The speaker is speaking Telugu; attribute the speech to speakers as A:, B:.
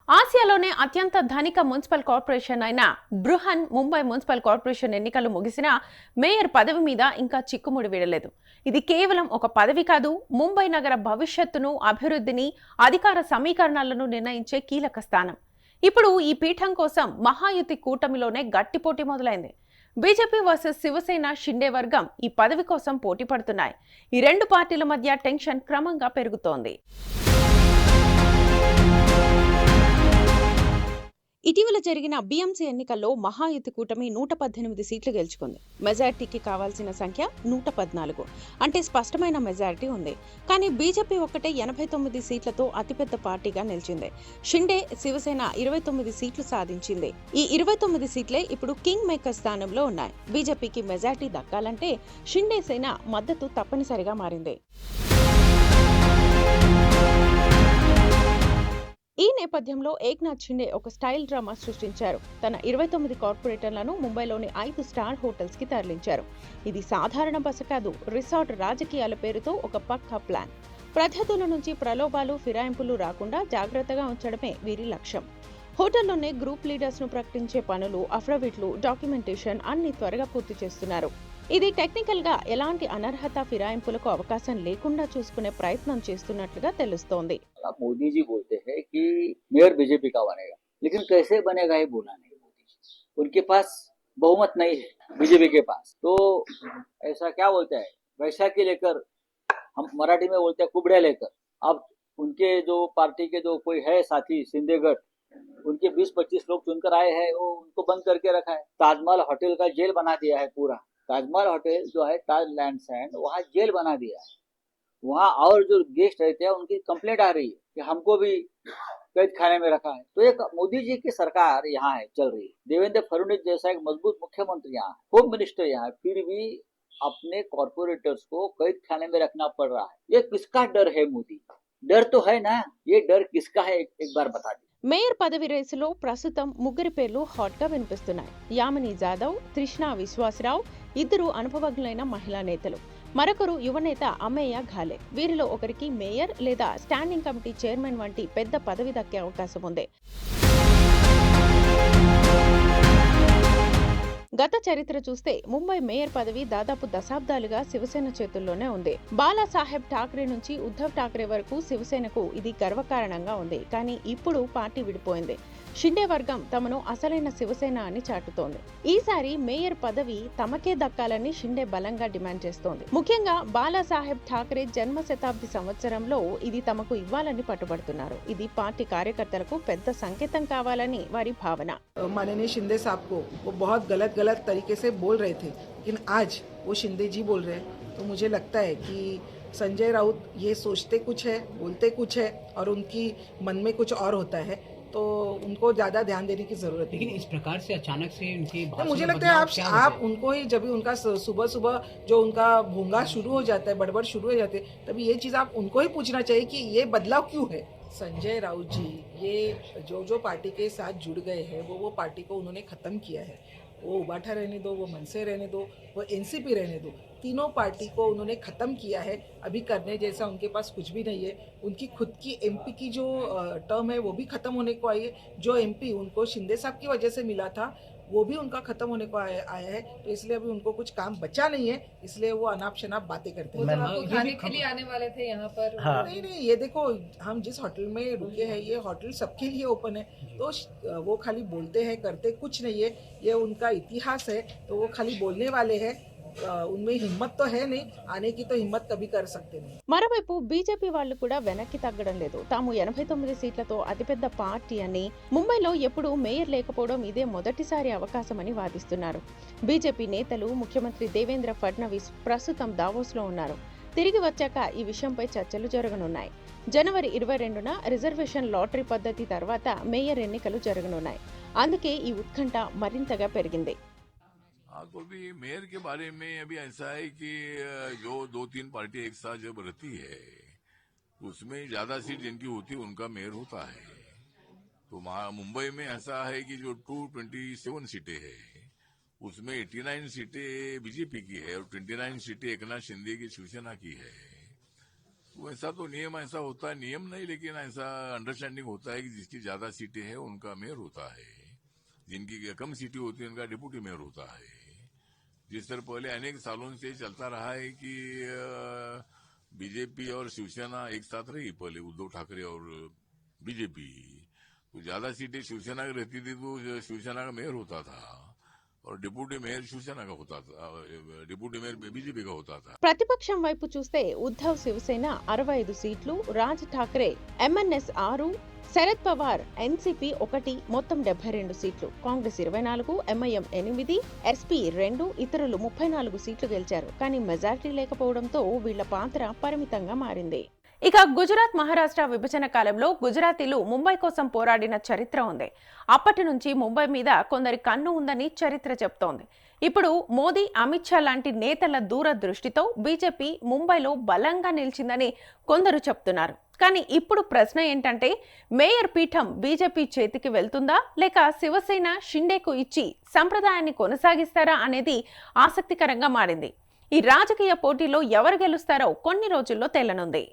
A: ఆసియాలోనే అత్యంత ధనిక మున్సిపల్ కార్పొరేషన్ అయిన బృహన్ ముంబై మున్సిపల్ కార్పొరేషన్ ఎన్నికలు ముగిసినా మేయర్ పదవి మీద ఇంకా చిక్కుముడి వీడలేదు. ఇది కేవలం ఒక పదవి కాదు, ముంబై నగర భవిష్యత్తును, అభివృద్ధిని, అధికార సమీకరణాలను నిర్ణయించే కీలక స్థానం. ఇప్పుడు ఈ పీఠం కోసం మహాయుతి కూటమిలోనే గట్టి పోటీ మొదలైంది. బీజేపీ వర్సెస్ శివసేన, షిండే వర్గం ఈ పదవి కోసం పోటీ పడుతున్నాయి. ఈ రెండు పార్టీల మధ్య టెన్షన్ క్రమంగా పెరుగుతోంది. ఇటీవల జరిగిన బీఎంసీ ఎన్నికల్లో మహాయుతి కూటమి 118 సీట్లు గెలుచుకుంది. మెజారిటీకి కావాల్సిన సంఖ్య 114, అంటే స్పష్టమైన మెజారిటీ ఉంది. కానీ బీజేపీ ఒక్కటే 89 సీట్లతో అతిపెద్ద పార్టీగా నిలిచింది. షిండే, శివసేన 29 సీట్లు సాధించింది. ఈ 29 సీట్లే ఇప్పుడు కింగ్ మేకర్ స్థానంలో ఉన్నాయి. బీజేపీకి మెజారిటీ దక్కాలంటే షిండే సేన మద్దతు తప్పనిసరిగా మారింది. ఈ నేపథ్యంలో ఏక్నాథ్ షిండే ఒక స్టైల్ డ్రామా సృష్టించారు. తన 29 కార్పొరేటర్లను ముంబైలోని 5 స్టార్ హోటల్స్ కి తరలించారు. ఇది సాధారణ బస కాదు, రిసార్ట్ రాజకీయాల పేరుతో ఒక పక్కా ప్లాన్. ప్రత్యర్థుల నుంచి ప్రలోభాలు, ఫిరాయింపులు రాకుండా జాగ్రత్తగా ఉంచడమే వీరి లక్ష్యం. హోటల్లోనే గ్రూప్ లీడర్స్ ను ప్రకటించే పనులు, అఫిడవిట్లు, డాక్యుమెంటేషన్ అన్ని త్వరగా పూర్తి చేస్తున్నారు. ఇది టెక్నికల్ గా ఎలాంటి అనర్హత, ఫిరాయింపులకు అవకాశం లేకుండా చూసుకునే ప్రయత్నం చేస్తున్నట్లుగా తెలుస్తోంది.
B: मोदी जी बोलते हैं कि मेयर बीजेपी का बनेगा, लेकिन कैसे बनेगा ये बोला नहीं मोदी जी। उनके पास बहुमत नहीं है बीजेपी के पास, तो ऐसा क्या बोलते हैं वैसा के लेकर, हम मराठी में बोलते हैं कुबड़े लेकर। अब उनके जो पार्टी के जो कोई है साथी सिंधेगढ़, उनके 20-25 लोग चुनकर आए हैं, वो उनको बंद करके रखा है। ताजमहल होटल का जेल बना दिया है पूरा। ताजमहल होटल जो है ताज लैंड्स एंड, वहाँ जेल बना दिया है। वहाँ और जो गेस्ट रहते हैं उनकी कंप्लेंट आ रही है कि हमको भी कैद खाने में रखा है। तो एक मोदी जी की सरकार यहाँ है, चल रही है। देवेंद्र फडणवीस जैसा एक मजबूत मुख्यमंत्री यहाँ है, होम मिनिस्टर यहाँ है, फिर भी अपने कॉर्पोरेटर्स को कैद खाने में रखना पड़ रहा है। ये किसका डर है मोदी? डर तो है ना, ये डर किसका है एक बार बता दी।
A: మేయర్ పదవి రేసులో ప్రస్తుతం ముగ్గురి పేర్లు హాట్ గా వినిపిస్తున్నాయి. యామిని జాదవ్, తృష్ణా విశ్వాసరావు ఇద్దరు అనుభవజ్ఞులైన మహిళా నేతలు. మరొకరు యువనేత అమేయ ఘాలే. వీరిలో ఒకరికి మేయర్ లేదా స్టాండింగ్ కమిటీ చైర్మన్ వంటి పెద్ద పదవి దక్కే అవకాశం ఉంది. గత చరిత్ర చూస్తే ముంబై మేయర్ పదవి దాదాపు దశాబ్దాలుగా శివసేన చేతుల్లోనే ఉంది. బాలాసాహెబ్ ఠాక్రే నుంచి ఉద్ధవ్ ఠాక్రే వరకు శివసేనకు ఇది గర్వకారణంగా ఉంది. కానీ ఇప్పుడు పార్టీ విడిపోయింది. షిండే వర్గం తమను అసలైన శివసేన అని చాటుతోంది. ఈసారి మేయర్ పదవి తమకే దక్కాలని షిండే బలంగా డిమాండ్ చేస్తోంది. ముఖ్యంగా బాలాసాహెబ్ ఠాక్రే జన్మ శతాబ్ది సంవత్సరంలో ఇది తమకు ఇవ్వాలని పట్టుబడుతున్నారు. ఇది పార్టీ కార్యకర్తలకు పెద్ద సంకేతం కావాలని వారి భావన.
C: माननीय शिंदे साहब को वो बहुत गलत तरीके से बोल रहे थे, लेकिन आज वो शिंदे जी बोल रहे हैं, तो मुझे लगता है कि संजय राउत ये सोचते कुछ है, बोलते कुछ है और उनकी मन में कुछ और होता है, तो उनको ज्यादा ध्यान देने की जरूरत है।
D: लेकिन इस प्रकार से अचानक से उनकी
C: तो मुझे लगता है आप उनको ही, जब भी उनका सुबह जो उनका भूंगा शुरू हो जाता है, बड़बड़ शुरू हो जाते हैं, तभी ये चीज आप उनको ही पूछना चाहिए कि ये बदलाव क्यों है। संजय राउत जी ये जो पार्टी के साथ जुड़ गए हैं, वो पार्टी को उन्होंने खत्म किया है। वो उबाठा रहने दो, वो मनसे रहने दो, वो एनसीपी रहने दो, तीनों पार्टी को उन्होंने ख़त्म किया है। अभी करने जैसा उनके पास कुछ भी नहीं है। उनकी खुद की एमपी की जो टर्म है वो भी ख़त्म होने को आई है। जो एमपी उनको शिंदे साहब की वजह से मिला था वो भी उनका खत्म होने को आया है। तो इसलिए अभी उनको कुछ काम बचा नहीं है, इसलिए वो अनाप शनाप बातें करते हैं।
E: आपको खाने के लिए आने वाले थे यहाँ पर?
C: हाँ। नहीं, ये देखो हम जिस होटल में रुके हैं ये होटल सबके लिए ओपन है, तो वो खाली बोलते हैं, करते कुछ नहीं है। ये उनका इतिहास है, तो वो खाली बोलने वाले हैं, उनमें हिम्मत तो है नहीं, आने की तो हिम्मत कभी कर सकते नहीं।
A: మరోవైపు బీజేపీ వాళ్ళు కూడా వెనక్కి తగ్గడం లేదు. తాము 89 సీట్లతో అతిపెద్ద పార్టీ అని, ముంబైలో ఎప్పుడూ మేయర్ లేకపోవడం ఇదే మొదటిసారి అవకాశమని వాదిస్తున్నారు. బీజేపీ నేతలు, ముఖ్యమంత్రి దేవేంద్ర ఫడ్నవీస్ ప్రస్తుతం దావోస్లో ఉన్నారు. తిరిగి వచ్చాక ఈ విషయంపై చర్చలు జరగనున్నాయి. జనవరి 22న రిజర్వేషన్ లాటరీ పద్ధతి తర్వాత మేయర్ ఎన్నికలు జరగనున్నాయి. అందుకే ఈ ఉత్కంఠ మరింతగా పెరిగింది.
F: हाँ, तो अभी मेयर के बारे में अभी ऐसा है कि जो 2-3 पार्टी एक साथ जब रहती है उसमें ज्यादा सीट जिनकी होती है उनका मेयर होता है। तो मुंबई में ऐसा है कि जो 227 सीटें है उसमें 89 सीटें बीजेपी की है और 29 सीटें एकनाथ शिंदे की शिवसेना की है। वैसा तो नियम ऐसा होता है, नियम नहीं लेकिन ऐसा अंडरस्टैंडिंग होता है कि जिसकी ज्यादा सीटें हैं उनका मेयर होता है, जिनकी कम सीटें होती है उनका डिप्टी मेयर होता है। जिस तरह पहले अनेक सालों से चलता रहा है कि बीजेपी और शिवसेना एक साथ रही, पहले उद्धव ठाकरे और बीजेपी, तो ज्यादा सीटें शिवसेना की रहती थी तो शिवसेना का मेयर होता था और डिप्यूटी मेयर शिवसेना का होता था, डिप्यूटी मेयर बीजेपी का होता था।
A: ప్రతిపక్షం వైపు చూస్తే ఉద్ధవ్ శివసేన 65 సీట్లు, రాజ్ ఠాకరే ఎంఎన్ఎస్ 6, శరద్ పవార్ ఎన్సీపీ 1 మొత్తం 72 సీట్లు, కాంగ్రెస్ 24, ఎంఐఎం 8, ఎస్పీ 2, ఇతరులు 34 సీట్లు గెలిచారు. కానీ మెజారిటీ లేకపోవడంతో వీళ్ల పాత్ర పరిమితంగా మారింది. ఇక గుజరాత్ మహారాష్ట్ర విభజన కాలంలో గుజరాతీలు ముంబై కోసం పోరాడిన చరిత్ర ఉంది. అప్పటి నుంచి ముంబై మీద కొందరి కన్ను ఉందని చరిత్ర చెప్తోంది. ఇప్పుడు మోదీ, అమిత్ షా లాంటి నేతల దూరదృష్టితో బీజేపీ ముంబైలో బలంగా నిలిచిందని కొందరు చెప్తున్నారు. కానీ ఇప్పుడు ప్రశ్న ఏంటంటే, మేయర్ పీఠం బీజేపీ చేతికి వెళ్తుందా లేక శివసేన షిండేకు ఇచ్చి సంప్రదాయాన్ని కొనసాగిస్తారా అనేది ఆసక్తికరంగా మారింది. ఈ రాజకీయ పోటీలో ఎవరు గెలుస్తారో కొన్ని రోజుల్లో తేలనుంది.